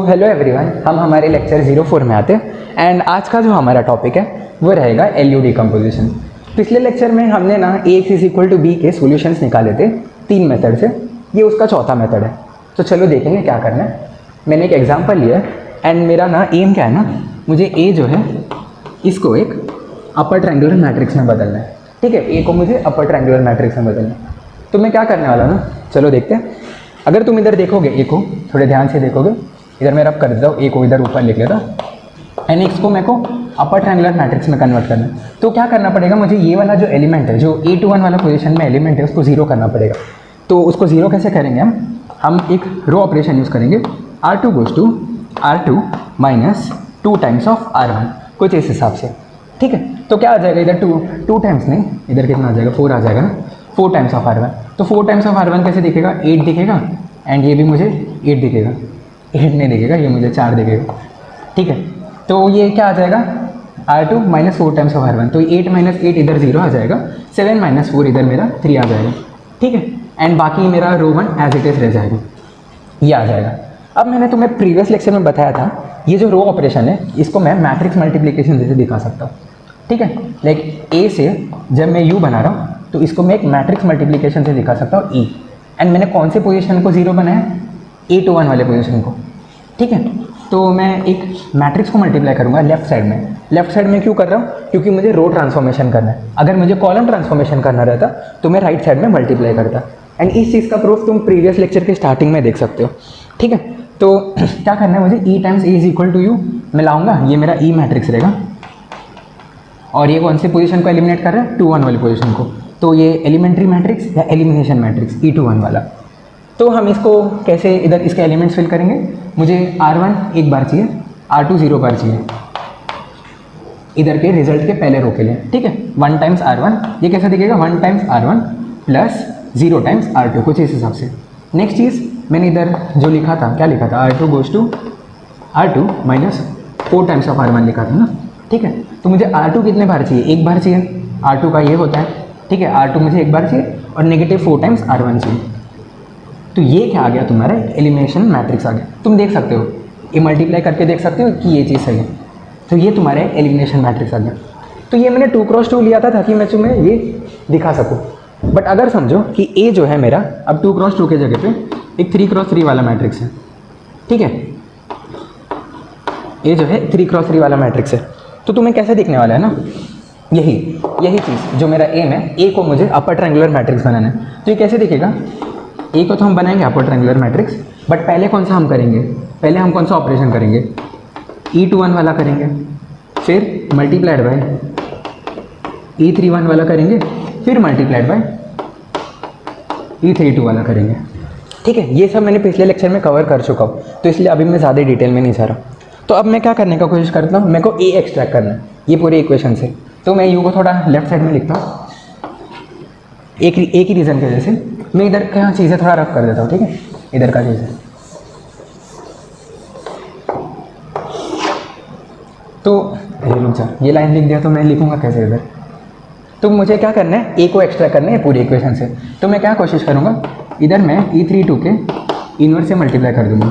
Hello everyone, हम हमारे lecture 04 में आते हैं एंड आज का जो हमारा टॉपिक है वो रहेगा एलयू डिकम्पोजिशन। पिछले लेक्चर में हमने ना Ax is equal to B के सॉल्यूशंस निकाले थे 3 मेथड से। ये उसका चौथा मेथड है, तो चलो देखेंगे क्या करना है। मैंने एक एग्जांपल लिया है एंड मेरा ना एम क्या है ना, मुझे ए जो है इसको एक अपर ट्रायंगुलर मैट्रिक्स में बदलना है। ठीक है, ए को मुझे अपर ट्रायंगुलर मैट्रिक्स में बदलना है। तो मैं क्या करने वाला ना, चलो देखते हैं। अगर तुम इधर देखोगे ए को, थोड़े ध्यान से देखोगे, इधर मैं अब कर देता हूँ, ए को इधर ऊपर लिख लेता एंड एक्स को मेरे को अपर ट्रायंगुलर मैट्रिक्स में कन्वर्ट करना है। तो क्या करना पड़ेगा मुझे, ये वाला जो एलिमेंट है, जो A21 वाला पोजीशन में एलिमेंट है, उसको जीरो करना पड़ेगा। तो उसको जीरो कैसे करेंगे हम एक रो ऑपरेशन यूज़ करेंगे, R2 goes to R2 minus 2 times of R1, कुछ इस हिसाब से। ठीक है, तो क्या आ जाएगा इधर टू टाइम्स नहीं, इधर कितना आ जाएगा 4 आ जाएगा ना, 4 टाइम्स ऑफ R1। तो 4 टाइम्स ऑफ R1 कैसे दिखेगा, 8 दिखेगा एंड ये भी मुझे 8 दिखेगा, 8 नहीं दिखेगा, ये मुझे 4 दिखेगा। ठीक है, तो ये क्या आ जाएगा R2 minus 4 times of R1, तो 8 माइनस 8 इधर 0 आ जाएगा, 7 माइनस 4 इधर मेरा 3 आ जाएगा। ठीक है, एंड बाकी मेरा रो 1 एज इट इज़ रह जाएगा, ये आ जाएगा। अब मैंने तुम्हें प्रीवियस लेक्चर में बताया था, ये जो रो ऑपरेशन है इसको मैं मैट्रिक्स मल्टीप्लिकेशन जैसे दिखा सकता हूँ। ठीक है, लाइक ए से जब मैं यू बना रहा हूँ तो इसको मैं एक मैट्रिक्स मल्टीप्लिकेशन से दिखा सकता हूँ ई। एंड मैंने कौन से पोजीशन को जीरो बनाया, A21 वाले पोजीशन को। ठीक है, तो मैं एक मैट्रिक्स को मल्टीप्लाई करूँगा लेफ्ट साइड में। लेफ्ट साइड में क्यों कर रहा हूँ, क्योंकि मुझे रो ट्रांसफॉर्मेशन करना है। अगर मुझे कॉलम ट्रांसफॉर्मेशन करना रहता तो मैं राइट साइड में मल्टीप्लाई करता। एंड इस चीज़ का प्रूफ तुम प्रीवियस लेक्चर के स्टार्टिंग में देख सकते हो। ठीक है, तो क्या करना है मुझे, E times A is equal to U मैं लाऊंगा, ये मेरा ई मैट्रिक्स रहेगा। और ये कौन से पोजीशन को एलिमिनेट कर रहा है, 2-1 वाले पोजीशन को। तो ये एलिमेंट्री मैट्रिक्स या एलिमिनेशन मैट्रिक्स E21 वाला। तो हम इसको कैसे इधर इसके एलिमेंट्स फिल करेंगे, मुझे R1 एक बार चाहिए, R2 0 बार चाहिए इधर के रिजल्ट के पहले रो के लिए। ठीक है, 1 टाइम्स R1, ये कैसा दिखेगा, 1 times R1 plus 0 times R2, कुछ इस हिसाब से। नेक्स्ट चीज़ मैंने इधर जो लिखा था, क्या लिखा था, R2 goes to R2 minus 4 times of R1 लिखा था ना। ठीक है, तो मुझे R2 कितने बार चाहिए, एक बार चाहिए, R2 का ये होता है। ठीक है, R2 मुझे एक बार चाहिए और नेगेटिव 4 टाइम्स R1 चाहिए। तो ये क्या आ गया तुम्हारा, एलिमिनेशन मैट्रिक्स आ गया। तुम देख सकते हो, ये मल्टीप्लाई करके देख सकते हो कि ये चीज़ सही है। तो ये तुम्हारा एलिमिनेशन मैट्रिक्स आ गया। तो ये मैंने 2x2 लिया था ताकि मैं तुम्हें ये दिखा सकूँ। बट अगर समझो कि ए जो है मेरा अब 2x2 के जगह पे एक 3x3 वाला मैट्रिक्स है। ठीक है, ये जो है 3x3 वाला मैट्रिक्स है, तो तुम्हें कैसे दिखने वाला है ना, यही चीज़ जो मेरा एम है, ए को मुझे अपर ट्रायंगुलर मैट्रिक्स बनाना है। तो ये कैसे दिखेगा, ए को तो हम बनाएंगे अपर ट्रायंगुलर मैट्रिक्स, बट पहले कौन सा हम करेंगे, पहले हम कौन सा ऑपरेशन करेंगे, E21 वाला करेंगे, फिर मल्टीप्लाइड बाय E31 वाला करेंगे, फिर मल्टीप्लाइड बाय E32 वाला करेंगे। ठीक है, ये सब मैंने पिछले लेक्चर में कवर कर चुका हूँ, तो इसलिए अभी मैं ज़्यादा डिटेल में नहीं जा रहा। तो अब मैं क्या करने का कोशिश करता हूँ, मेरे को ए एक्सट्रैक्ट करना है ये पूरे इक्वेशन से। तो मैं यू को थोड़ा लेफ्ट साइड में लिखता हूँ, एक ही रीज़न की वजह से मैं इधर का चीज़ें थोड़ा रफ कर देता हूँ। ठीक है, इधर का चीज़ है, तो रुक जा, ये लाइन लिख दिया तो मैं लिखूँगा कैसे इधर। तो मुझे क्या करना है, ए को एक्सट्रैक्ट करना है पूरी इक्वेशन से। तो मैं क्या कोशिश करूँगा, इधर मैं E32 के इनवर्स से मल्टीप्लाई कर दूँगा।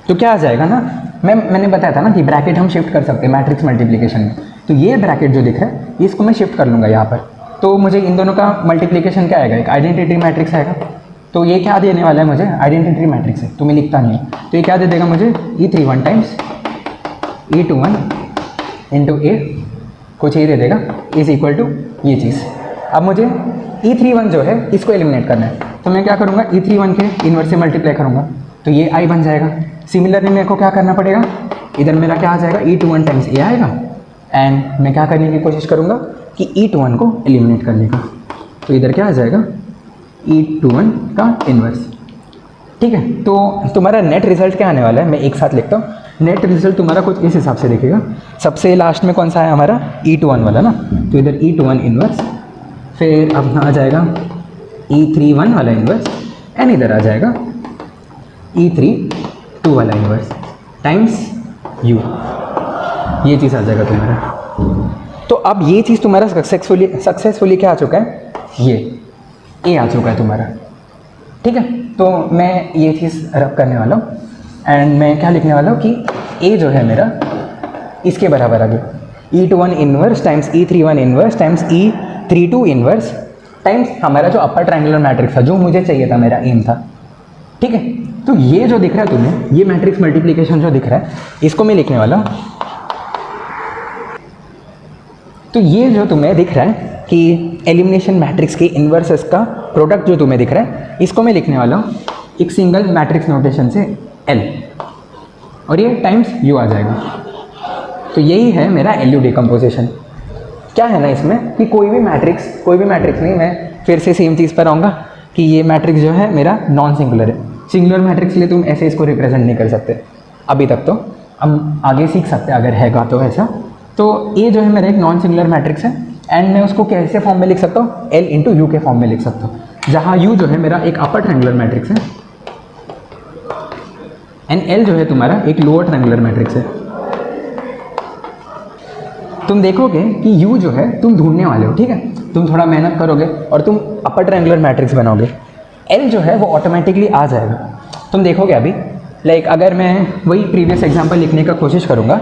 तो क्या आ जाएगा ना, मैंने बताया था ना कि ब्रैकेट हम शिफ्ट कर सकते हैं मैट्रिक्स मल्टीप्लिकेशन में। तो ये ब्रैकेट जो दिख रहा है इसको मैं शिफ्ट कर लूँगा यहाँ पर। तो मुझे इन दोनों का मल्टीप्लिकेशन क्या आएगा, एक आइडेंटिटी मैट्रिक्स आएगा। तो ये क्या देने वाला है मुझे, आइडेंटिटी मैट्रिक्स है, तो मैं लिखता नहीं हूँ। तो ये क्या दे देगा मुझे, E31 टाइम्स E21 इंटू ए, कुछ ये दे देगा, इज इक्वल टू ये चीज़। अब मुझे E31 जो है इसको एलिमिनेट करना है, तो मैं क्या करूँगा, E31 के इन्वर्स से मल्टीप्लाई करूँगा, तो ये आई बन जाएगा। सिमिलरली मेरे को क्या करना पड़ेगा, इधर मेरा क्या आ जाएगा, E21 टाइम्स ए आएगा एंड मैं क्या करने की कोशिश करूँगा कि E21 को एलिमिनेट करने का। तो इधर क्या आ जाएगा, E21 का इन्वर्स। ठीक है, तो तुम्हारा नेट रिजल्ट क्या आने वाला है, मैं एक साथ लिखता हूँ। नेट रिजल्ट तुम्हारा कुछ इस हिसाब से दिखेगा। सबसे लास्ट में कौन सा है हमारा, E21 वाला ना, तो इधर E21 इन्वर्स, फिर अब आ जाएगा E31 वाला इन्वर्स एंड इधर आ जाएगा E32 वाला इन्वर्स टाइम्स यू, ये चीज़ आ जाएगा तुम्हारा। तो अब ये चीज़ तुम्हारा सक्सेसफुली क्या आ चुका है, ये ए आ चुका है तुम्हारा। ठीक है, तो मैं ये चीज़ रब करने वाला हूँ एंड मैं क्या लिखने वाला हूँ कि ए जो है मेरा इसके बराबर आ गया E21 inverse times E31 inverse times E32 inverse times हमारा जो अपर ट्रायंगुलर मैट्रिक्स था जो मुझे चाहिए था, मेरा एम था। ठीक है, तो ये जो दिख रहा है तुम्हें, ये मैट्रिक्स मल्टीप्लिकेशन जो दिख रहा है, इसको मैं लिखने वाला हूँ। तो ये जो तुम्हें दिख रहा है कि एलिमिनेशन मैट्रिक्स के इन्वर्सेस का प्रोडक्ट जो तुम्हें दिख रहा है, इसको मैं लिखने वाला हूँ एक सिंगल मैट्रिक्स नोटेशन से L, और ये टाइम्स U आ जाएगा। तो यही है मेरा LU डिकम्पोजिशन। क्या है ना इसमें कि कोई भी मैट्रिक्स नहीं, मैं फिर से सेम चीज़ पर आऊँगा कि ये मैट्रिक्स जो है मेरा नॉन सिंगुलर है। सिंगुलर मैट्रिक्स के लिए तुम ऐसे इसको रिप्रेजेंट नहीं कर सकते अभी तक, तो हम आगे सीख सकते हैं अगर हैगा तो ऐसा। तो ये जो है मेरा एक नॉन सिंगुलर मैट्रिक्स है एंड मैं उसको कैसे फॉर्म में लिख सकता हूँ, L इंटू यू के फॉर्म में लिख सकता हूँ, जहाँ U जो है मेरा एक अपर ट्रायंगुलर मैट्रिक्स है एंड L जो है तुम्हारा एक लोअर ट्रायंगुलर मैट्रिक्स है। तुम देखोगे कि U जो है तुम ढूंढने वाले हो, ठीक है, तुम थोड़ा मेहनत करोगे और तुम अपर ट्रायंगुलर मैट्रिक्स बनाओगे। L जो है वो ऑटोमेटिकली आ जाएगा, तुम देखोगे अभी। लाइक अगर मैं वही प्रीवियस एग्जांपल लिखने का कोशिश करूँगा,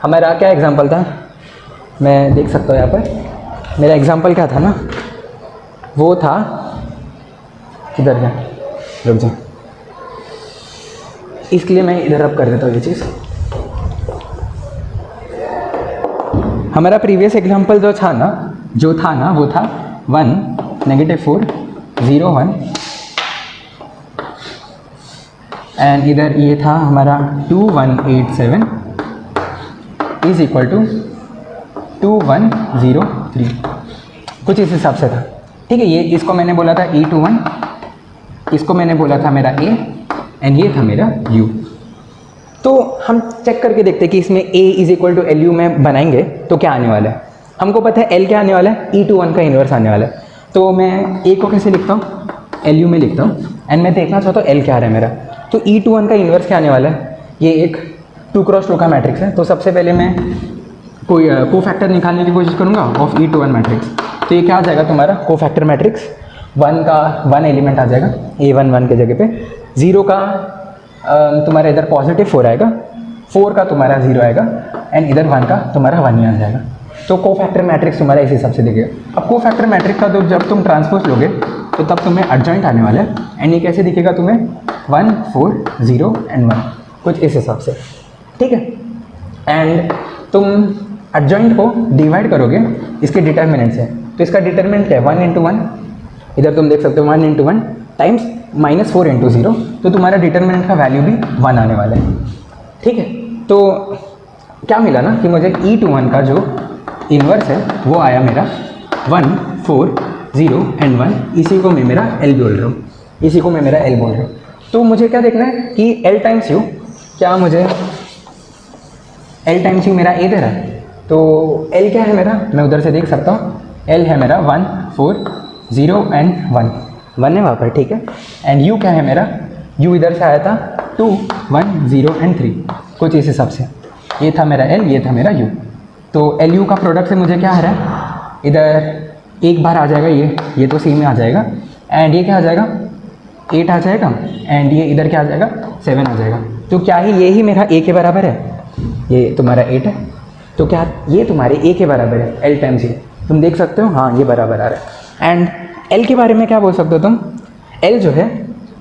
हमारा क्या एग्जांपल था, मैं देख सकता हूँ यहाँ पर मेरा एग्जांपल क्या था ना, वो था, किधर गया, रुक जा, इसलिए मैं इधर अब कर देता हूँ ये चीज़। हमारा प्रीवियस एग्जांपल जो था ना वो था 1 -4 0 1 एंड इधर ये था हमारा 2 1 8 7 इज इक्वल टू 2 1 0 3, कुछ इस हिसाब से था। ठीक है, ये इसको मैंने बोला था E21, इसको मैंने बोला था मेरा A एंड ये था मेरा U। तो हम चेक करके देखते हैं कि इसमें A is equal to LU में बनाएंगे तो क्या आने वाला है। हमको पता है L क्या आने वाला है, E21 का इन्वर्स आने वाला है। तो मैं A को कैसे लिखता हूँ, LU में लिखता हूँ एंड मैं देखना चाहता हूँ L क्या आ रहा है मेरा। तो E21 का इन्वर्स क्या आने वाला है, ये एक 2x2 का मैट्रिक्स है। तो सबसे पहले मैं कोई कोफैक्टर निकालने की कोशिश करूँगा ऑफ E21 मैट्रिक्स। तो ये क्या आ जाएगा तुम्हारा कोफैक्टर मैट्रिक्स, 1 का 1 एलिमेंट आ जाएगा A1 1 के जगह पे, 0 का तुम्हारा इधर पॉजिटिव 4 आएगा, 4 का तुम्हारा 0 आएगा एंड इधर 1 का तुम्हारा 1 ही आ जाएगा। तो कोफैक्टर मैट्रिक्स तुम्हारा इस हिसाब से दिखेगा। अब कोफैक्टर मैट्रिक्स का तो जब तुम ट्रांसपोज लोगे तो तब तुम्हें एडजॉइंट आने वाला है एंड ये कैसे दिखेगा तुम्हें 1 4 0 एंड 1, कुछ इस हिसाब से। ठीक है, एंड तुम एडजॉइंट को डिवाइड करोगे इसके डिटर्मिनेंट से। तो इसका डिटर्मिनेंट क्या है, 1 इंटू 1, इधर तुम देख सकते हो 1 इंटू 1 टाइम्स -4 इंटू 0, तो तुम्हारा डिटर्मिनेंट का वैल्यू भी 1 आने वाला है। ठीक है, तो क्या मिला ना कि मुझे E21 का जो इन्वर्स है वो आया मेरा 1 4 0 एंड 1, इसी को मैं मेरा L बोल रहा हूँ, इसी को मैं मेरा L बोल रहा हूँ। तो मुझे क्या देखना है कि L टाइम्स U, क्या मुझे L टाइम्स U मेरा A दे रहा है। तो L क्या है मेरा, मैं उधर से देख सकता हूँ, L है मेरा 1 4 0 एंड 1 है वहाँ पर। ठीक है, एंड U क्या है मेरा, U इधर से आया था 2 1 0 एंड 3, कुछ इस हिसाब से। ये था मेरा L, ये था मेरा U। तो LU का प्रोडक्ट से मुझे क्या आ रहा है, इधर एक बार आ जाएगा ये तो सेम में आ जाएगा एंड ये क्या आ जाएगा 8 आ जाएगा एंड ये इधर क्या आ जाएगा 7 आ जाएगा। तो क्या ही ये ही मेरा A के बराबर है, ये तुम्हारा 8 है। तो क्या ये तुम्हारे A के बराबर है L टाइम्स ये, तुम देख सकते हो, हाँ ये बराबर आ रहा है। एंड L के बारे में क्या बोल सकते हो तुम, L जो है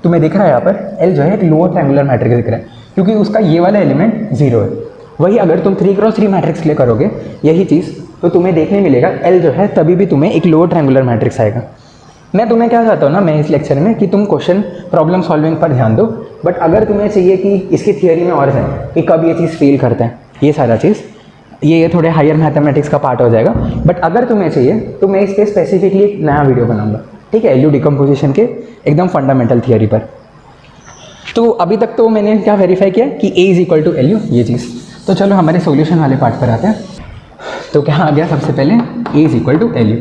तुम्हें दिख रहा है यहाँ पर, L जो है एक लोअर ट्रायंगुलर मैट्रिक्स दिख रहा है क्योंकि उसका ये वाला एलिमेंट 0 है। वही अगर तुम 3x3 मैट्रिक्स ले करोगे यही चीज़, तो तुम्हें देखने मिलेगा L जो है तभी भी तुम्हें एक लोअर ट्रायंगुलर मैट्रिक्स आएगा। मैं तुम्हें क्या चाहता हूँ ना, मैं इस लेक्चर में कि तुम क्वेश्चन प्रॉब्लम सॉल्विंग पर ध्यान दो, बट अगर तुम्हें चाहिए कि इसकी थियोरी में और जाए कि कब ये चीज़ फेल करता है, ये सारा चीज़ ये थोड़े हायर मैथमेटिक्स का पार्ट हो जाएगा। बट अगर तुम्हें चाहिए तो मैं इस पर स्पेसिफिकली एक नया वीडियो बनाऊंगा, ठीक है, LU डिकम्पोजिशन के एकदम फंडामेंटल थियोरी पर। तो अभी तक तो मैंने क्या वेरीफाई किया कि A is equal to LU, ये चीज़। तो चलो हमारे सॉल्यूशन वाले पार्ट पर आते हैं। तो क्या आ गया, सबसे पहले A is equal to LU।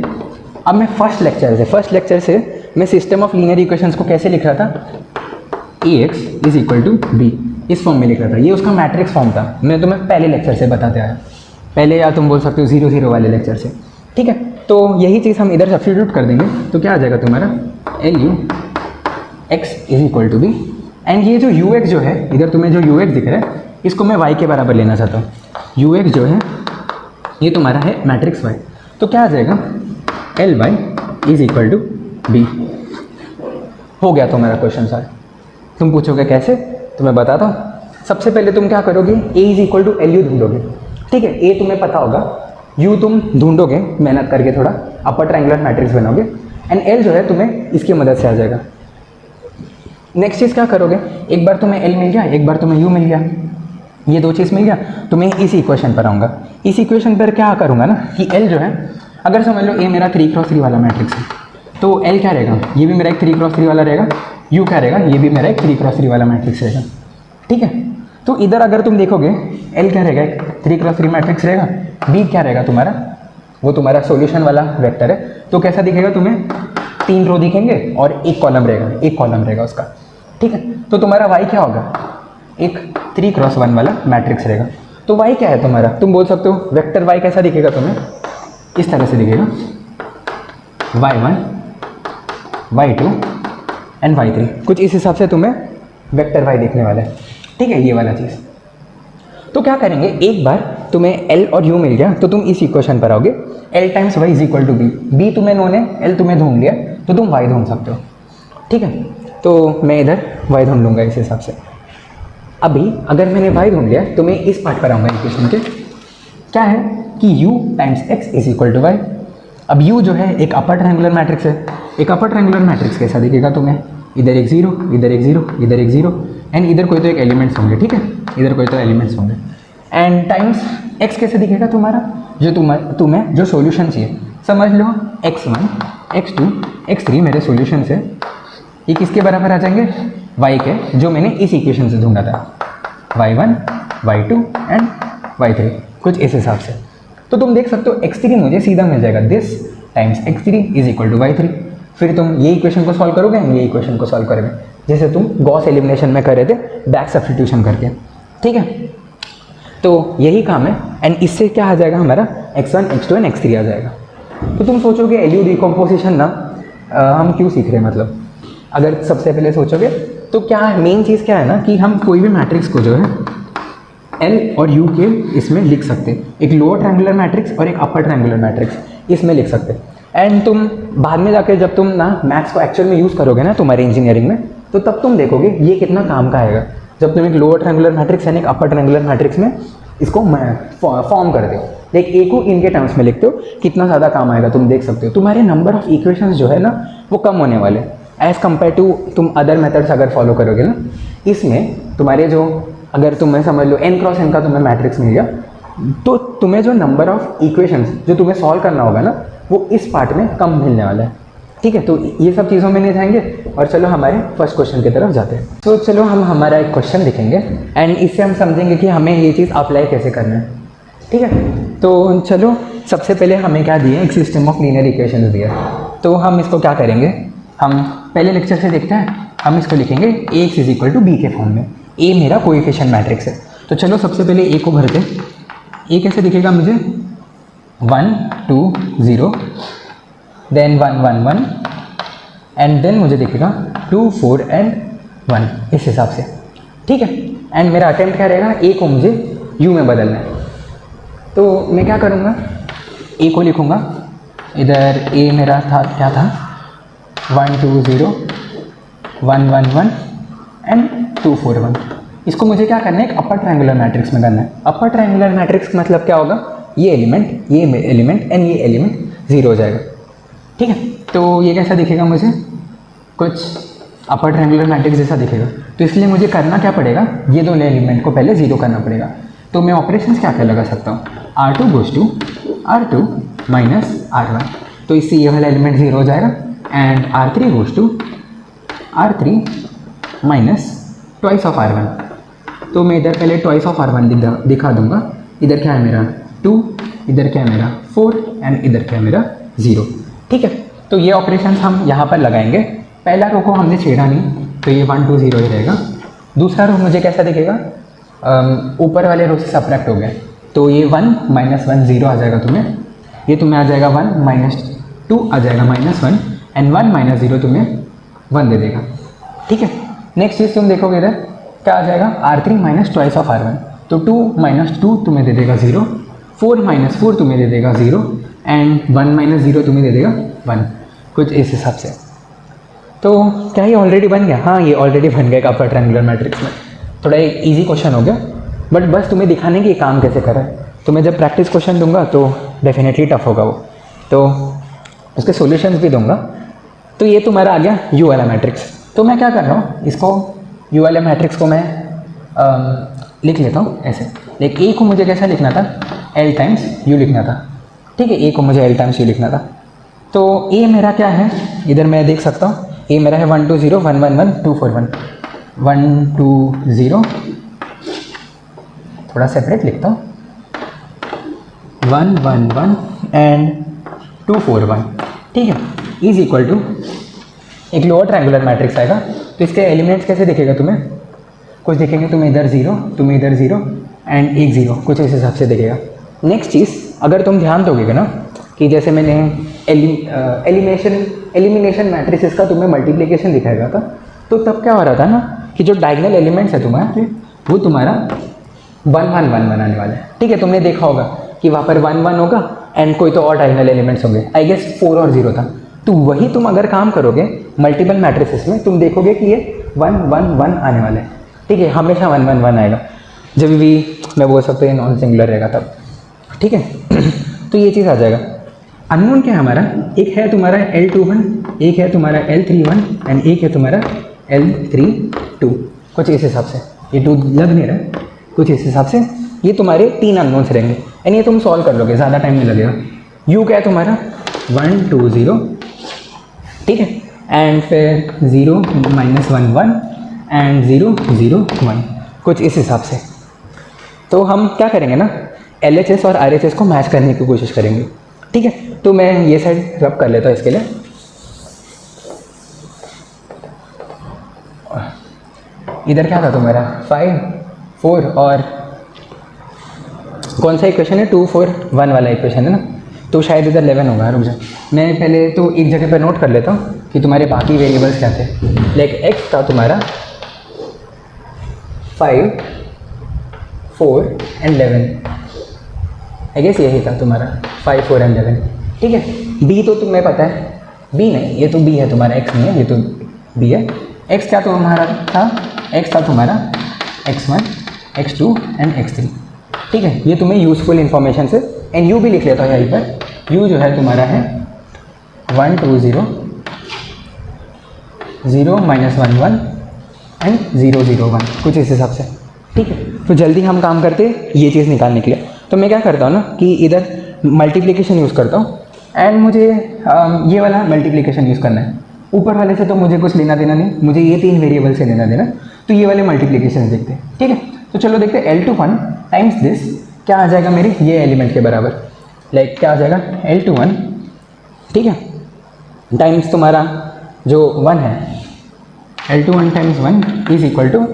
अब मैं फर्स्ट लेक्चर से मैं सिस्टम ऑफ लीनियर इक्वेशंस को कैसे लिख रहा था, AX is equal to B, इस फॉर्म में लिख रहा था। ये उसका मैट्रिक्स फॉर्म था, मैं तुम्हें पहले लेक्चर से बताते आया, पहले या तुम बोल सकते हो 0 0 वाले लेक्चर से। ठीक है, तो यही चीज़ हम इधर सब्स्टिट्यूट कर देंगे तो क्या आ जाएगा तुम्हारा LU X is equal to B, and ये जो यू एक्स जो है, इधर तुम्हें जो यू एक्स दिख रहा है इसको मैं वाई के बराबर लेना चाहता हूँ। यू एक्स जो है ये तुम्हारा है मैट्रिक्स वाई, तो क्या आ जाएगा L Y is equal to B. हो गया तुम्हारा क्वेश्चन सॉल्व। तुम पूछोगे कैसे, तो मैं बताता हूँ। सबसे पहले तुम क्या करोगे, A is equal to L U ढूंढोगे, ठीक है। ए तुम्हें पता होगा, यू तुम ढूंढोगे मेहनत करके थोड़ा, अपर ट्रायंगुलर मैट्रिक्स बनाओगे, एंड एल जो है तुम्हें इसकी मदद से आ जाएगा। नेक्स्ट चीज़ क्या करोगे, एक बार तुम्हें एल मिल गया, एक बार तुम्हें यू मिल गया, ये दो चीज़ मिल गया, तो मैं इस इक्वेशन पर आऊँगा। इस इक्वेशन पर क्या करूँगा ना कि एल जो है, अगर समझ लो ए मेरा 3x3 वाला मैट्रिक्स है, तो एल क्या रहेगा, ये भी मेरा एक 3x3 वाला रहेगा, यू क्या रहेगा, ये भी मेरा एक 3x3 वाला मैट्रिक्स रहेगा, ठीक है। तो इधर अगर तुम देखोगे एल क्या रहेगा, एक 3x3 मैट्रिक्स रहेगा, बी क्या रहेगा तुम्हारा, वो तुम्हारा सॉल्यूशन वाला वेक्टर है, तो कैसा दिखेगा तुम्हें, 3 रो दिखेंगे और एक कॉलम रहेगा उसका, ठीक है। तो तुम्हारा वाई क्या होगा, एक 3x1 वाला मैट्रिक्स रहेगा। तो वाई क्या है तुम्हारा, तुम बोल सकते हो वेक्टर वाई कैसा दिखेगा तुम्हें, इस तरह से दिखेगा, y1 y2 एंड y3, कुछ इस हिसाब से तुम्हें वेक्टर y दिखने वाला है, ठीक है, ये वाला चीज़। तो क्या करेंगे, एक बार तुम्हें l और u मिल गया तो तुम इस इक्वेशन पर आओगे, l times y is equal to B, B तुम्हें नोन है, l तुम्हें ढूंढ लिया, तो तुम y ढूंढ सकते हो, ठीक है। तो मैं इधर y ढूंढ लूँगा इस हिसाब से। अभी अगर मैंने y ढूंढ लिया तो मैं इस पार्ट पर आऊँगा इक्वेशन के, क्या है कि u times x is equal to y। अब u जो है एक अपर ट्रायंगुलर मैट्रिक्स है, एक अपर ट्रायंगुलर मैट्रिक्स कैसा दिखेगा तुम्हें, इधर एक 0, इधर एक 0, इधर एक 0, एंड इधर कोई तो एक एलिमेंट्स होंगे, ठीक है, इधर कोई तो एलिमेंट्स होंगे, एंड टाइम्स x कैसे दिखेगा तुम्हारा, जो तुम्हें जो सॉल्यूशन चाहिए, समझ लो x1 x2 x3 मेरे सॉल्यूशन है, ये किसके बराबर आ जाएंगे, y के, जो मैंने इस इक्वेशन से ढूंढा था, y1 y2 एंड y3, कुछ इस हिसाब से। तो तुम देख सकते हो x3 मुझे सीधा मिल जाएगा, this times x3 is equal to y3। फिर तुम ये इक्वेशन को सॉल्व करोगे, ये इक्वेशन को सॉल्व करोगे, जैसे तुम गॉस एलिमिनेशन में कर रहे थे बैक सब्स्टिट्यूशन करके, ठीक है। तो यही काम है, एंड इससे क्या आ जाएगा हमारा x1 x2 एंड x3 आ जाएगा। तो तुम सोचोगे एल यू डिकम्पोजिशन ना हम क्यों सीख रहे हैं, मतलब अगर सबसे पहले सोचोगे तो क्या मेन चीज़ क्या है ना कि हम कोई भी मैट्रिक्स को जो है एल और यू के इसमें लिख सकते हैं, एक लोअर ट्रायंगुलर मैट्रिक्स और एक अपर ट्रायंगुलर मैट्रिक्स इसमें लिख सकते हैं। एंड तुम बाद में जाकर जब तुम ना मैथ्स को एक्चुअल में यूज़ करोगे ना तुम्हारी इंजीनियरिंग में, तो तब तुम देखोगे ये कितना काम का आएगा, जब तुम एक लोअर ट्रायंगुलर मैट्रिक्स यानी एक अपर ट्रायंगुलर मैट्रिक्स में इसको फॉर्म करते हो, एक ए को इनके टर्म्स में लिखते हो, कितना ज़्यादा काम आएगा तुम देख सकते हो। तुम्हारे नंबर ऑफ इक्वेशंस जो है ना वो कम होने वाले एज़ कम्पेयर टू तुम अदर मेथड्स अगर फॉलो करोगे ना, इसमें तुम्हारे जो अगर तुम्हें समझ लो n क्रॉस n का तुम्हें मैट्रिक्स मिल गया, तो तुम्हें जो नंबर ऑफ इक्वेशंस जो तुम्हें सॉल्व करना होगा ना वो इस पार्ट में कम मिलने वाला है, ठीक है। तो ये सब चीज़ों में नहीं जाएंगे, और चलो हमारे फर्स्ट क्वेश्चन की तरफ जाते हैं। तो चलो हम हमारा एक क्वेश्चन लिखेंगे एंड इससे हम समझेंगे कि हमें ये चीज़ अप्लाई कैसे करना है, ठीक है। तो चलो सबसे पहले हमें क्या दिए, एक सिस्टम ऑफ लीनियर इक्वेशंस दिया, तो हम इसको क्या करेंगे, हम पहले लेक्चर से देखते हैं, हम इसको लिखेंगे ax is equal to B के फॉर्म में। a मेरा कोएफिशिएंट मैट्रिक्स है, तो चलो सबसे पहले a को भरते हैं। a कैसे दिखेगा मुझे, 1 2 0 देन 1 1 1 एंड देन मुझे दिखेगा 2 4 एंड 1 इस हिसाब से, ठीक है। एंड मेरा अटेम्प्ट क्या रहेगा, a को मुझे u में बदलना है, तो मैं क्या करूँगा, a को लिखूँगा, इधर a मेरा था क्या था 1 2 0 1 1 1 एंड 2 4 1। इसको मुझे क्या करना है, एक अपर ट्रायंगुलर मैट्रिक्स में करना है। अपर ट्रायंगुलर मैट्रिक्स मतलब क्या होगा, ये एलिमेंट एंड ये एलिमेंट 0 हो जाएगा, ठीक है। तो ये कैसा दिखेगा मुझे, कुछ अपर ट्रायंगुलर मैट्रिक्स जैसा दिखेगा। तो इसलिए मुझे करना क्या पड़ेगा, ये दोनों एलिमेंट को पहले 0 करना पड़ेगा। तो मैं ऑपरेशंस क्या क्या लगा सकता हूँ, R2 goes to R2 minus R1, तो इससे ये वाला एलिमेंट 0 हो जाएगा, and R3 goes to R3 minus twice of R1। तो मैं इधर पहले ट्वाइस ऑफ R1 दिखा दूंगा, इधर क्या है मेरा 2, इधर क्या है मेरा 4 एंड इधर क्या है मेरा 0, ठीक है। तो ये ऑपरेशंस हम यहाँ पर लगाएंगे। पहला रो को हमने छेड़ा नहीं, तो ये 1 2 0 ही रहेगा। दूसरा रो मुझे कैसा दिखेगा, ऊपर वाले रो से सब्ट्रैक्ट हो गया, तो ये 1 माइनस 1 0 आ जाएगा तुम्हें, ये तुम्हें आ जाएगा 1 माइनस 2 आ जाएगा -1 एंड 1 माइनस 0 तुम्हें 1 दे देगा, ठीक है। नेक्स्ट चीज़ तुम देखोगे इधर क्या आ जाएगा, R3 minus twice of R1, तो 2 माइनस 2 तुम्हें दे देगा 0, 4 माइनस 4 तुम्हें दे देगा 0 एंड 1 माइनस 0 तुम्हें दे देगा 1, कुछ इस हिसाब से। तो क्या ये ऑलरेडी बन गया? हाँ, ये ऑलरेडी बन गया अपर ट्रायंगुलर मैट्रिक्स में। थोड़ा एक ईजी क्वेश्चन हो गया, बट बस तुम्हें दिखाने की काम कैसे करा है। तो मैं जब प्रैक्टिस क्वेश्चन दूंगा तो डेफिनेटली टफ होगा वो, तो उसके सॉल्यूशंस भी दूंगा। तो ये तुम्हारा आ गया यू वाला मैट्रिक्स। तो मैं क्या कर रहा हूँ, इसको यू वाले मैट्रिक्स को मैं लिख लेता हूँ ऐसे। लेकिन ए को मुझे कैसा लिखना था, एल टाइम्स यू लिखना था, ठीक है। ए को मुझे एल टाइम्स यू लिखना था। तो ए मेरा क्या है, इधर मैं देख सकता हूँ, ए मेरा है 1 2 0 1 1 1 2 4 1, 1 2 0, थोड़ा सेपरेट लिखता हूँ, 1 1 1 एंड 2 4 1, ठीक है। इज इक्वल टू एक लोअर ट्रायंगुलर मैट्रिक्स आएगा। तो इसके एलिमेंट्स कैसे दिखेगा तुम्हें, कुछ दिखेंगे तुम्हें इधर 0, तुम्हें इधर 0 एंड एक 0, कुछ इस हिसाब से दिखेगा। नेक्स्ट चीज़ अगर तुम ध्यान दोगे ना कि जैसे मैंने एलिमिनेशन मैट्रिसेस का तुम्हें मल्टीप्लिकेशन दिखाएगा था, तो तब क्या हो रहा था ना कि जो डायगोनल एलिमेंट्स है तुम्हारे वो तुम्हारा 1 1 1 बनाने वाला है, ठीक है। तुमने देखा होगा कि वहाँ पर 1 1 होगा एंड कोई तो और डायगोनल एलिमेंट्स होंगे, आई गेस 4 और 0 था। तो वही तुम अगर काम करोगे मल्टीपल मैट्रिसेस में, तुम देखोगे कि ये 1 1 1 आने वाला है, ठीक है। हमेशा 1 1 1 आएगा, जब भी मैं बोल सकता हूँ नॉन सिंगुलर रहेगा तब, ठीक है। तो ये चीज़ आ जाएगा। अननोन क्या है हमारा, एक है तुम्हारा L21, एक है तुम्हारा L31 एंड एक है तुम्हारा L32, कुछ इस हिसाब से। ये 2 लग नहीं रहा, कुछ इस हिसाब से ये तुम्हारे 3 अननोन्स रहेंगे एंड ये तुम सॉल्व कर लोगे, ज़्यादा टाइम नहीं लगेगा। U क्या है तुम्हारा 1 2 0, ठीक है, एंड फिर 0 माइनस 1 1 एंड 0 0 1, कुछ इस हिसाब से। तो हम क्या करेंगे ना, LHS और RHS को मैच करने की कोशिश करेंगे, ठीक है। तो मैं ये साइड रब कर लेता हूँ इसके लिए। इधर क्या था तुम्हारा 5 4 और कौन सा इक्वेशन है, 2 4 1 वाला इक्वेशन है ना, तो शायद इधर 11 होगा। रुक जा, मैं पहले तो एक जगह पर नोट कर लेता हूँ कि तुम्हारे बाकी वेरिएबल्स क्या थे। लाइक x था तुम्हारा 5 4 एंड 11, आई गेस यही था तुम्हारा 5 4 एंड 11, ठीक है। b तो तुम्हें पता है, b नहीं, ये तो b है तुम्हारा, x नहीं है, ये तो b है। x क्या तो हमारा था, x था तुम्हारा x1 x2 एंड x3, ठीक है। ये तुम्हें यूजफुल इन्फॉर्मेशन से, एंड u भी लिख लेता हूँ यहीं पर। u जो है तुम्हारा है 1 2 0 0 माइनस 1 1 एंड 0 0 1, कुछ इस हिसाब से, ठीक है। तो जल्दी हम काम करते ये चीज़ निकालने के लिए। तो मैं क्या करता हूँ ना कि इधर मल्टीप्लिकेशन यूज़ करता हूँ एंड मुझे ये वाला मल्टीप्लिकेशन यूज़ करना है। ऊपर वाले से तो मुझे कुछ लेना देना नहीं, मुझे ये 3 वेरिएबल से लेना देना। तो ये वाले मल्टीप्लिकेशन देखते हैं, ठीक है। तो चलो देखते हैं L21 टाइम्स दिस क्या आ जाएगा मेरे ये एलिमेंट के बराबर। लाइक क्या आ जाएगा L21, ठीक है, टाइम्स तुम्हारा जो 1 है, L21 times 1 is equal to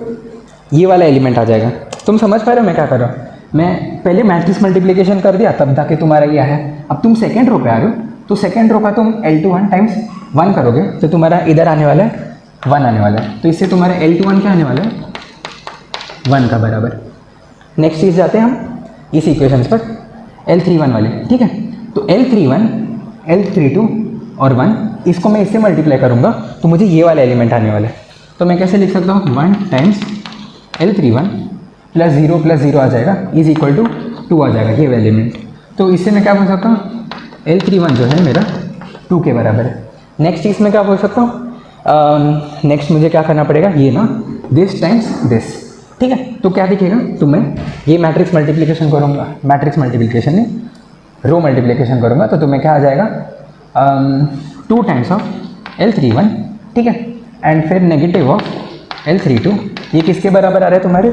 ये वाला एलिमेंट आ जाएगा। तुम समझ पा रहे हो मैं क्या कर रहा हूँ? मैं पहले मैट्रिक्स मल्टीप्लिकेशन कर दिया तब जाके तुम्हारा ये है। अब तुम सेकेंड रो पे आ रहे हो, तो सेकेंड रो का तुम L21 टाइम्स 1 करोगे तो तुम्हारा इधर आने वाला है 1 आने वाला है। तो इससे तुम्हारा L21 क्या आने वाला है 1 का बराबर। नेक्स्ट चीज़ जाते हैं हम इस इक्वेशंस पर L31 वाले, ठीक है। तो L31 L32 और 1 इसको मैं इससे मल्टीप्लाई करूँगा तो मुझे ये वाला एलिमेंट आने वाला है। तो मैं कैसे लिख सकता हूँ 1 टाइम्स L31 प्लस 0 आ जाएगा इज इक्वल टू 2 आ जाएगा ये वाला एलिमेंट। तो इससे मैं क्या बोल सकता हूँ L31 जो है मेरा 2 के बराबर है। नेक्स्ट चीज़ में क्या बोल सकता हूँ, नेक्स्ट मुझे क्या करना पड़ेगा, ये ना दिस टाइम्स दिस, ठीक है। तो क्या दिखेगा, तो मैं ये मैट्रिक्स मल्टीप्लिकेशन करूँगा, मैट्रिक्स मल्टीप्लिकेशन नहीं रो मल्टीप्लिकेशन करूँगा, तो तुम्हें क्या आ जाएगा 2 टाइम्स ऑफ L31, ठीक है, एंड फिर नेगेटिव ऑफ L32। ये किसके बराबर आ रहा है तुम्हारे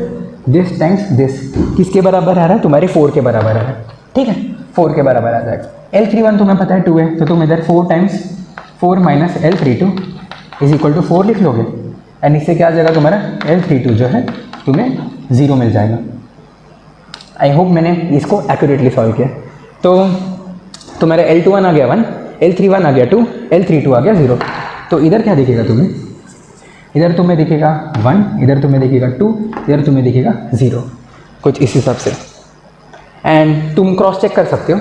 दिस टाइम्स दिस, किसके बराबर आ रहा है तुम्हारे 4 के बराबर आ रहा है, ठीक है, 4 के बराबर आ जाएगा। L31 तुम्हें पता है 2 है, तो तुम इधर 4 times 4 minus L32 is equal to 4 लिख लोगे एंड इससे क्या आ जाएगा तुम्हारा L32 जो है तुम्हें 0 मिल जाएगा। आई होप मैंने इसको एक्यूरेटली सॉल्व किया। तो तुम्हारा L21 आ गया 1, L31 आ गया 2, L32 आ गया 0। तो इधर क्या दिखेगा तुम्हें, इधर तुम्हें दिखेगा 1, इधर तुम्हें दिखेगा 2, इधर तुम्हें दिखेगा 0, कुछ इस हिसाब से। एंड तुम क्रॉस चेक कर सकते हो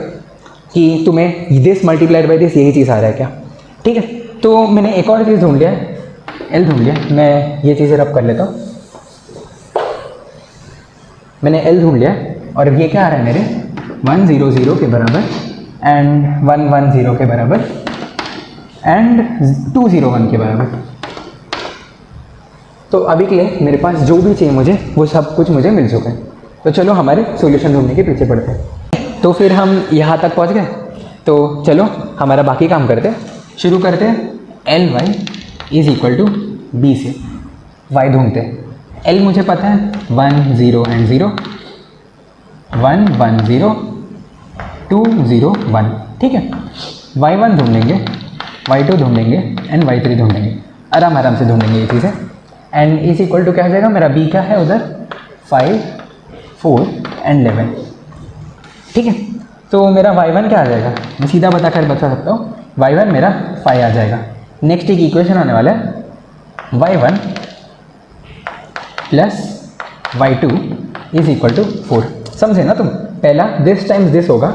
कि तुम्हें दिस मल्टीप्लाइड बाई दिस यही चीज़ आ रहा है क्या, ठीक है। तो मैंने एक और चीज़ ढूंढ लिया है, एल ढूंढ लिया, मैं ये चीज़ें रब कर लेता हूँ। मैंने एल ढूंढ लिया और ये क्या आ रहा है मेरे 1 0 0 के बराबर एंड 1 1 0 के बराबर एंड 2 0 1 के बराबर। तो अभी के लिए मेरे पास जो भी चाहिए मुझे वो सब कुछ मुझे मिल चुका है। तो चलो हमारे सॉल्यूशन ढूंढने के पीछे पड़ते हैं। तो फिर हम यहाँ तक पहुँच गए, तो चलो हमारा बाकी काम करते हैं, शुरू करते हैं। L Y is equal to B से वाई ढूंढते हैं। एल मुझे पता है 1 0 एंड 0, 1 1 0 2 0 1, ठीक है। y1 ढूंढेंगे, y2 ढूंढेंगे एंड y3 ढूंढेंगे, आराम आराम से ढूंढेंगे ये चीज़ें। एंड इज इक्वल टू क्या हो जाएगा, मेरा b क्या है उधर 5 4 एंड 11, ठीक है। तो मेरा y1 क्या आ जाएगा, मैं सीधा बता सकता हूँ, y1 मेरा 5 आ जाएगा। नेक्स्ट एक इक्वेशन आने वाला है y1 plus y2 is equal to 4। समझे ना तुम, पहला दिस टाइम्स दिस होगा,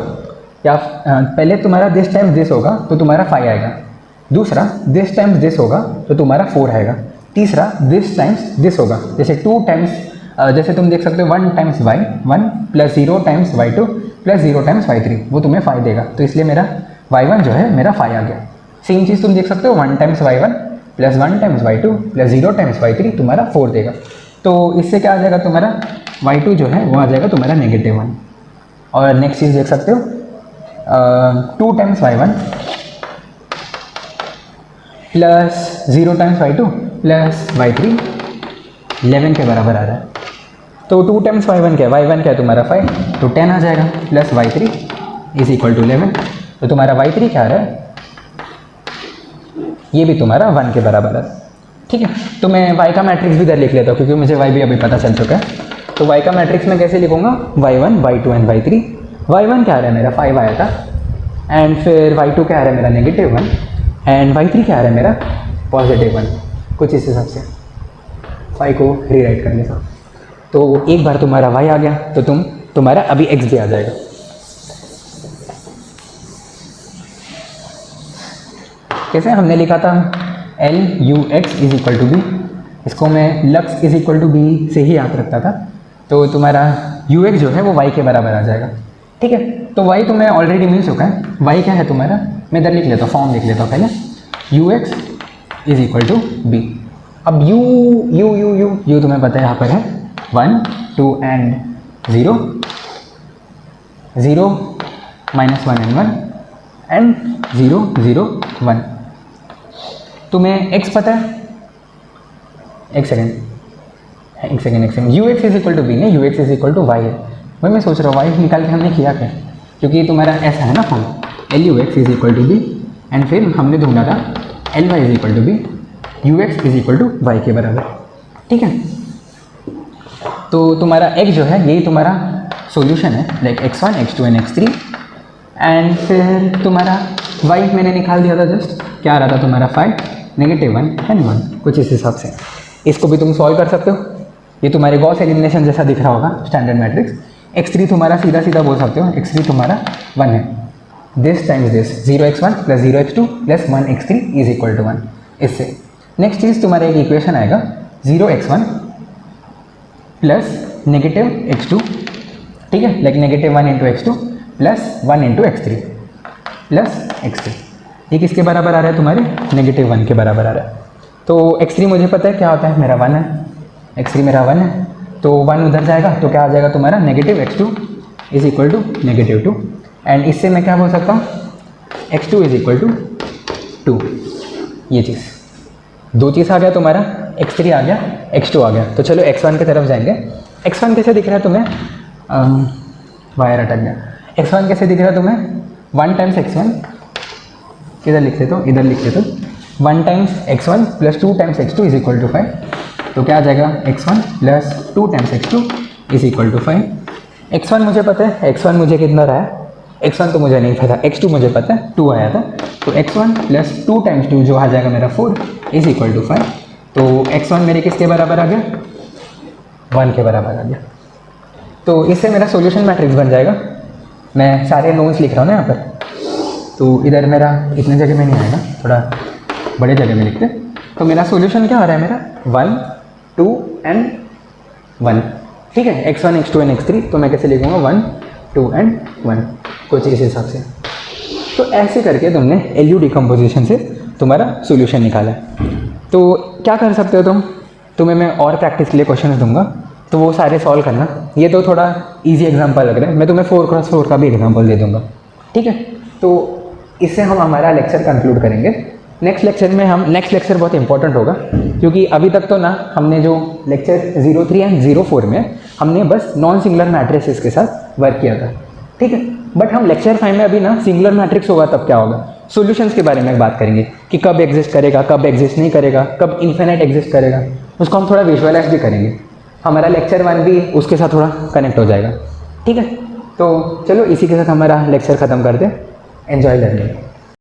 या पहले तुम्हारा दिस टाइम्स दिस होगा तो तुम्हारा 5 आएगा, दूसरा दिस टाइम्स दिस होगा तो तुम्हारा 4 आएगा, तीसरा दिस टाइम्स दिस होगा, जैसे 2 टाइम्स, जैसे तुम देख सकते हो 1 times y1 plus 0 times y2 plus 0 times y3, वो तुम्हें 5 देगा। तो इसलिए मेरा y1 जो है मेरा 5 आ गया। सेम चीज़ तुम देख सकते हो 1 times y1 plus 1 times y2 plus 0 times y3 तुम्हारा 4 देगा। तो इससे क्या आ जाएगा, तुम्हारा y2 जो है वो आ जाएगा तुम्हारा -1। और नेक्स्ट चीज़ देख सकते हो 2 times y1 plus 0 times y2 plus y3 11 के बराबर आ रहा है। तो 2 टाइम्स y1 क्या है, y1 क्या है तुम्हारा 5, तो 10 आ जाएगा, plus y3 is equal to 11। तो तुम्हारा y3 क्या आ रहा है, ये भी तुम्हारा 1 के बराबर है, ठीक है। तो मैं y का मैट्रिक्स भी इधर लिख लेता हूँ क्योंकि मुझे y भी अभी पता चल चुका है। तो y का मैट्रिक्स मैं कैसे लिखूँगा, y1 y2 and y3। y1 क्या आ रहा है मेरा 5 आया था, एंड फिर y2 क्या आ रहा है मेरा -1 एंड y3 क्या आ रहा है मेरा +1, कुछ इस हिसाब से 5 को रीराइट कर लेता। तो एक बार तुम्हारा y आ गया तो तुम्हारा अभी x भी आ जाएगा। कैसे हमने लिखा था L U X is equal to B, इसको मैं lux is equal to B से ही याद रखता था। तो तुम्हारा यू एक्स जो है वो y के बराबर आ जाएगा, ठीक है। तो y तुम्हें ऑलरेडी मिल चुका है, y क्या है तुम्हारा, मैं इधर लिख लेता हूँ, फॉर्म लिख लेता हूँ पहले, U X is equal to B. अब U U U U U तुम्हें पता है यहाँ पर है 1 2 एंड 0 0 -1 एंड 1 एंड 0 0 1। तुम्हें x पता है, एक second, U X is equal to B नहीं, U X is equal to Y है। वही मैं सोच रहा हूँ वाई निकाल के हमने किया क्या, क्योंकि तुम्हारा ऐसा है ना form, L U X is equal to B and फिर हमने ढूंढा था L Y is equal to B, U X is equal to Y के बराबर, ठीक है। तो तुम्हारा x जो है यही तुम्हारा सॉल्यूशन है, like x1 x2 and x3। And फिर तुम्हारा y मैंने निकाल दिया था जस्ट, क्या आ रहा था तुम्हारा 5 -1 एंड 1, कुछ इस हिसाब से। इसको भी तुम सॉल्व कर सकते हो, ये तुम्हारे गॉस एलिमिनेशन जैसा दिख रहा होगा स्टैंडर्ड मैट्रिक्स। x3 तुम्हारा सीधा सीधा बोल सकते हो, x3 तुम्हारा 1 है, this times this 0x1 plus 0x2 plus 1x3 is equal to 1। इससे नेक्स्ट चीज़ तुम्हारा एक इक्वेशन आएगा 0x1 प्लस -x2, ठीक है, like -1 into x2 plus 1 into x3 plus x3, ये किसके बराबर आ रहा है तुम्हारे -1 के बराबर आ रहा है। तो x3 मुझे पता है क्या होता है, मेरा 1 है, x3 मेरा 1 है, तो 1 उधर जाएगा तो क्या आ जाएगा तुम्हारा -x2 is equal to -2। And इससे मैं क्या बोल सकता हूँ, x2 इज इक्वल टू 2। ये चीज़, दो चीज़ आ गया तुम्हारा, x3 आ गया, x2 आ गया। तो चलो x1 की तरफ जाएंगे। x1 कैसे दिख रहा है तुम्हें, वायर अटक गया। x1 कैसे दिख रहा है तुम्हें, 1 टाइम्स x1, किधर लिख लेते हो, इधर लिख लेते हो, 1 times x1 plus 2 times x2 is equal to 5। तो क्या आ जाएगा x1 plus 2 times x2 is equal to 5। x1 मुझे पता है, x1 मुझे कितना रहा है, x1 तो मुझे नहीं पता, x2 मुझे पता है 2 आया था। तो x1 प्लस 2 टाइम्स 2 जो आ जाएगा मेरा 4 इज इक्वल टू 5। तो x1 मेरे किसके बराबर आ गया, 1 के बराबर आ गया। तो इससे मेरा सॉल्यूशन मैट्रिक्स बन जाएगा। मैं सारे नोन्स लिख रहा हूँ ना यहाँ पर, तो इधर मेरा इतने जगह में नहीं आएगा, थोड़ा बड़े जगह में लिखते। तो मेरा सॉल्यूशन क्या आ रहा है, मेरा 1 2 एंड 1, ठीक है, x1 x2 एंड x3। तो मैं कैसे लिखूँगा 1 2 एंड 1, कुछ इस हिसाब से। तो ऐसे करके तुमने LU डिकम्पोजिशन से तुम्हारा सॉल्यूशन निकाला है। तो क्या कर सकते हो तुम्हें मैं और प्रैक्टिस के लिए क्वेश्चंस दूंगा, तो वो सारे सॉल्व करना। ये तो थोड़ा इजी एग्जांपल लग रहा है, मैं तुम्हें 4x4 का भी एग्जांपल दे दूंगा, ठीक है। तो इससे हम हमारा लेक्चर कंक्लूड करेंगे। नेक्स्ट लेक्चर बहुत इंपॉर्टेंट होगा, क्योंकि अभी तक तो ना हमने जो लेक्चर 03 एंड 04 में हमने बस नॉन सिंगुलर मैट्रिसेस के साथ वर्क किया था, ठीक है। बट हम लेक्चर 5 में अभी ना सिंगुलर मैट्रिक्स होगा तब क्या होगा, सॉल्यूशंस के बारे में बात करेंगे कि कब एग्जिस्ट करेगा, कब एग्जिस्ट नहीं करेगा, कब इन्फिनिट एग्जिस्ट करेगा, उसको हम थोड़ा विजुअलाइज भी करेंगे। हमारा लेक्चर 1 भी उसके साथ थोड़ा कनेक्ट हो जाएगा, ठीक है। तो चलो इसी के साथ हमारा लेक्चर ख़त्म करते हैं। Enjoy learning.